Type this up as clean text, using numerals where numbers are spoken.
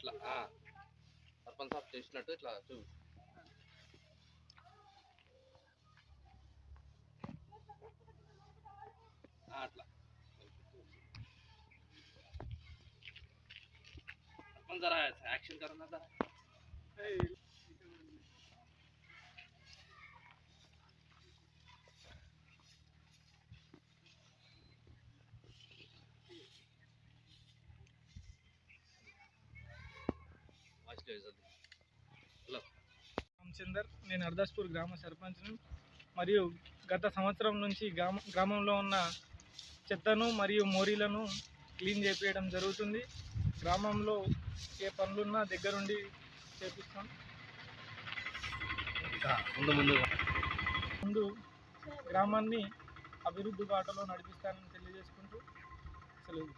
అట్లా సర్పంచ్ సాబ్ చేసినట్టు ఇట్లా అట్లా सरपंच जरा एक्शन करो ना जरा రామచందర్, నేను అర్దాస్పూర్ గ్రామ సర్పంచ్ను. మరియు గత సంవత్సరం నుంచి గ్రామంలో ఉన్న చెత్తను మరియు మోరీలను క్లీన్ చేపించడం జరుగుతుంది. గ్రామంలో ఏ పనులున్నా దగ్గరుండి చేపిస్తాం. ముందు గ్రామాన్ని అభివృద్ధి బాటలో నడిపిస్తానని తెలియజేసుకుంటూ సెలవు.